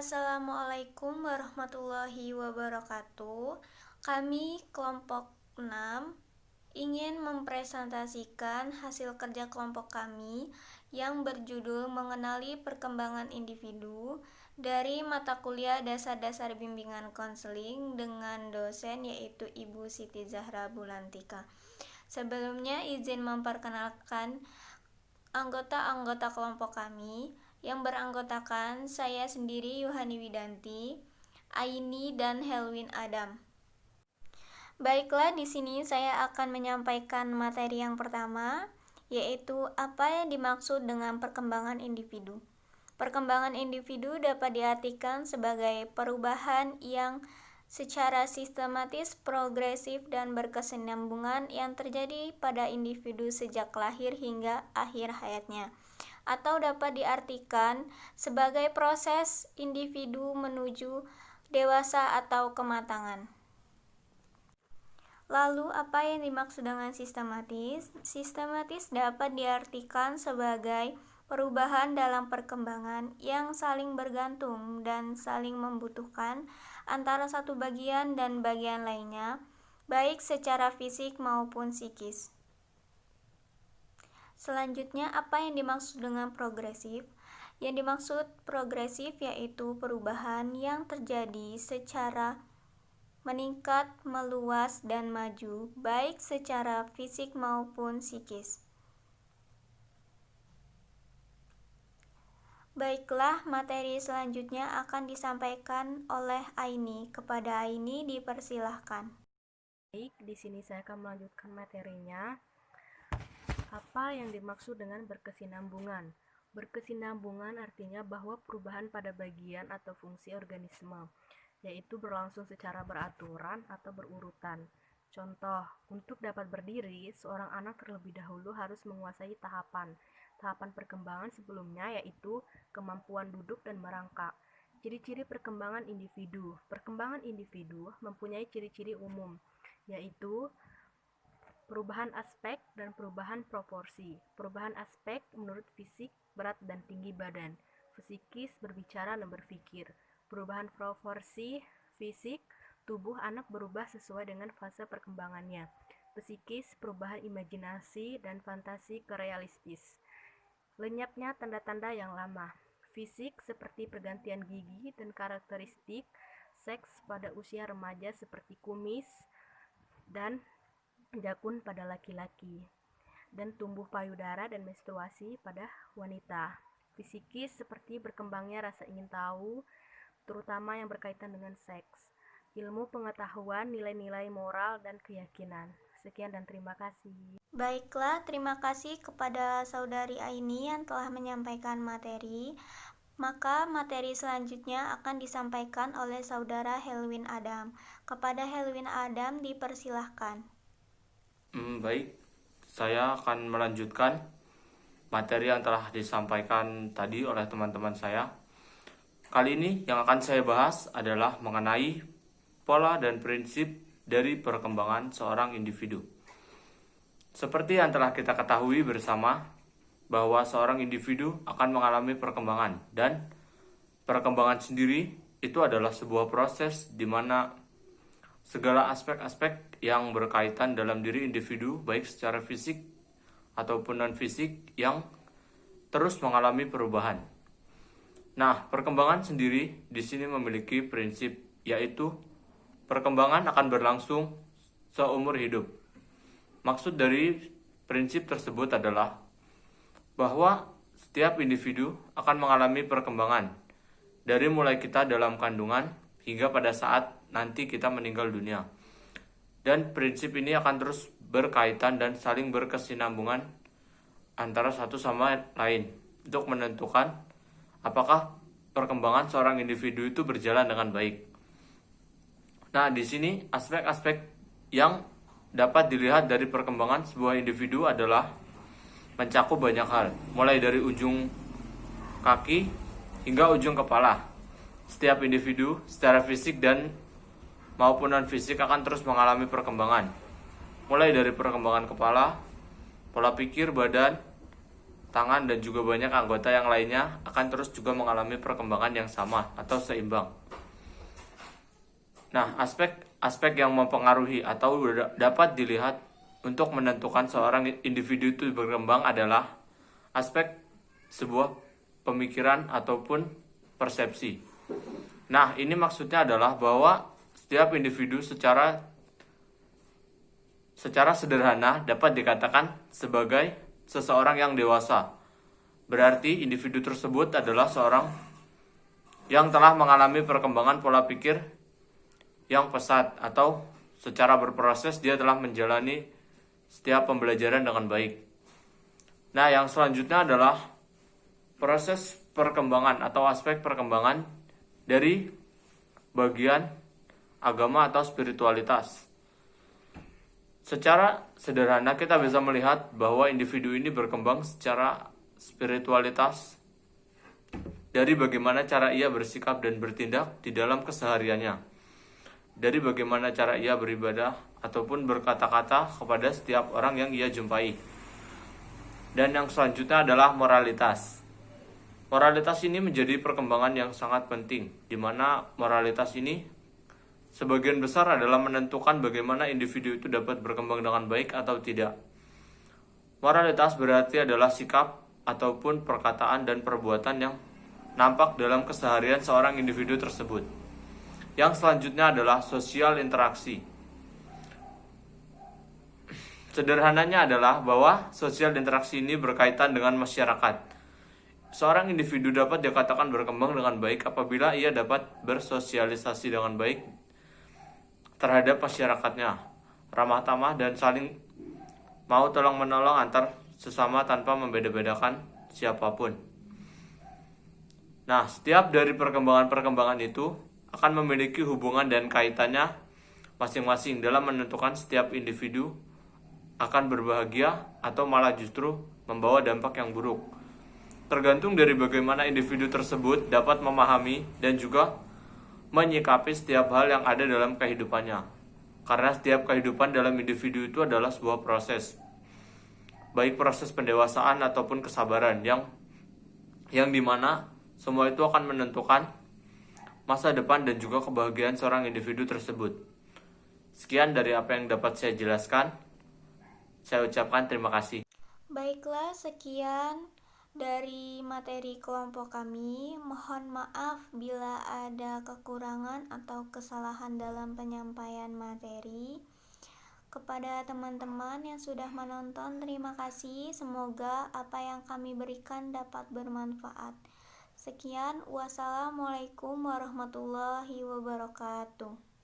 Assalamualaikum warahmatullahi wabarakatuh. Kami kelompok 6 ingin mempresentasikan hasil kerja kelompok kami yang berjudul Mengenali Perkembangan Individu dari mata kuliah Dasar-Dasar Bimbingan Konseling dengan dosen yaitu Ibu Siti Zahra Bulantika. Sebelumnya izin memperkenalkan anggota-anggota kelompok kami yang beranggotakan saya sendiri Yuhani Widanti, Aini dan Helwin Adam. Baiklah, di sini saya akan menyampaikan materi yang pertama, yaitu apa yang dimaksud dengan perkembangan individu. Perkembangan individu dapat diartikan sebagai perubahan yang secara sistematis, progresif, dan berkesinambungan yang terjadi pada individu sejak lahir hingga akhir hayatnya, atau dapat diartikan sebagai proses individu menuju dewasa atau kematangan. Lalu, apa yang dimaksud dengan sistematis? Sistematis dapat diartikan sebagai perubahan dalam perkembangan yang saling bergantung dan saling membutuhkan antara satu bagian dan bagian lainnya, baik secara fisik maupun psikis. Selanjutnya, apa yang dimaksud dengan progresif? Yang dimaksud progresif yaitu perubahan yang terjadi secara meningkat, meluas, dan maju, baik secara fisik maupun psikis. Baiklah, materi selanjutnya akan disampaikan oleh Aini. Kepada Aini dipersilahkan. Baik, di sini saya akan melanjutkan materinya. Apa yang dimaksud dengan berkesinambungan? Berkesinambungan artinya bahwa perubahan pada bagian atau fungsi organisme, yaitu berlangsung secara beraturan atau berurutan. Contoh, untuk dapat berdiri, seorang anak terlebih dahulu harus menguasai tahapan perkembangan sebelumnya, yaitu kemampuan duduk dan merangkak. Ciri-ciri perkembangan individu. Perkembangan individu mempunyai ciri-ciri umum, yaitu perubahan aspek dan perubahan proporsi. Perubahan aspek menurut fisik, berat dan tinggi badan. Psikis, berbicara dan berpikir. Perubahan proporsi fisik, tubuh anak berubah sesuai dengan fase perkembangannya. Psikis, perubahan imajinasi dan fantasi ke realistis. Lenyapnya tanda-tanda yang lama. Fisik seperti pergantian gigi dan karakteristik seks pada usia remaja seperti kumis dan jakun pada laki-laki, dan tumbuh payudara dan menstruasi pada wanita. Psikis seperti berkembangnya rasa ingin tahu, terutama yang berkaitan dengan seks. Ilmu pengetahuan, nilai-nilai moral, dan keyakinan. Sekian dan terima kasih. Baiklah, terima kasih kepada Saudari Aini yang telah menyampaikan materi. Maka materi selanjutnya akan disampaikan oleh Saudara Helwin Adam. Kepada Helwin Adam dipersilahkan. Baik, saya akan melanjutkan materi yang telah disampaikan tadi oleh teman-teman saya. Kali ini yang akan saya bahas adalah mengenai pola dan prinsip dari perkembangan seorang individu. Seperti yang telah kita ketahui bersama, bahwa seorang individu akan mengalami perkembangan, dan perkembangan sendiri itu adalah sebuah proses di mana segala aspek-aspek yang berkaitan dalam diri individu, baik secara fisik ataupun non-fisik, yang terus mengalami perubahan. Nah, perkembangan sendiri di sini memiliki prinsip, yaitu perkembangan akan berlangsung seumur hidup. Maksud dari prinsip tersebut adalah bahwa setiap individu akan mengalami perkembangan dari mulai kita dalam kandungan hingga pada saat nanti kita meninggal dunia. Dan prinsip ini akan terus berkaitan dan saling berkesinambungan antara satu sama lain untuk menentukan apakah perkembangan seorang individu itu berjalan dengan baik. Nah, di sini aspek-aspek yang dapat dilihat dari perkembangan sebuah individu adalah mencakup banyak hal, mulai dari ujung kaki hingga ujung kepala. Setiap individu secara fisik dan maupun non-fisik akan terus mengalami perkembangan, mulai dari perkembangan kepala, pola pikir, badan, tangan, dan juga banyak anggota yang lainnya akan terus juga mengalami perkembangan yang sama atau seimbang. Nah, aspek yang mempengaruhi atau dapat dilihat untuk menentukan seorang individu itu berkembang adalah aspek sebuah pemikiran ataupun persepsi. Nah, ini maksudnya adalah bahwa setiap individu secara sederhana dapat dikatakan sebagai seseorang yang dewasa. Berarti individu tersebut adalah seorang yang telah mengalami perkembangan pola pikir yang pesat, atau secara berproses dia telah menjalani setiap pembelajaran dengan baik. Nah, yang selanjutnya adalah proses perkembangan atau aspek perkembangan dari bagian agama atau spiritualitas. Secara sederhana kita bisa melihat bahwa individu ini berkembang secara spiritualitas dari bagaimana cara ia bersikap dan bertindak di dalam kesehariannya, dari bagaimana cara ia beribadah ataupun berkata-kata kepada setiap orang yang ia jumpai. Dan yang selanjutnya adalah moralitas. Moralitas ini menjadi perkembangan yang sangat penting, di mana moralitas ini sebagian besar adalah menentukan bagaimana individu itu dapat berkembang dengan baik atau tidak. Moralitas berarti adalah sikap ataupun perkataan dan perbuatan yang nampak dalam keseharian seorang individu tersebut. Yang selanjutnya adalah sosial interaksi. Sederhananya adalah bahwa sosial interaksi ini berkaitan dengan masyarakat. Seorang individu dapat dikatakan berkembang dengan baik apabila ia dapat bersosialisasi dengan baik terhadap masyarakatnya, ramah tamah dan saling mau tolong menolong antar sesama tanpa membeda-bedakan siapapun. Nah, setiap dari perkembangan-perkembangan itu akan memiliki hubungan dan kaitannya masing-masing dalam menentukan setiap individu akan berbahagia atau malah justru membawa dampak yang buruk. Tergantung dari bagaimana individu tersebut dapat memahami dan juga menyikapi setiap hal yang ada dalam kehidupannya. Karena setiap kehidupan dalam individu itu adalah sebuah proses, baik proses pendewasaan ataupun kesabaran yang dimana semua itu akan menentukan masa depan dan juga kebahagiaan seorang individu tersebut. Sekian dari apa yang dapat saya jelaskan. Saya ucapkan terima kasih. Baiklah, sekian dari materi kelompok kami. Mohon maaf bila ada kekurangan atau kesalahan dalam penyampaian materi. Kepada teman-teman yang sudah menonton, terima kasih. Semoga apa yang kami berikan dapat bermanfaat. Sekian, wassalamualaikum warahmatullahi wabarakatuh.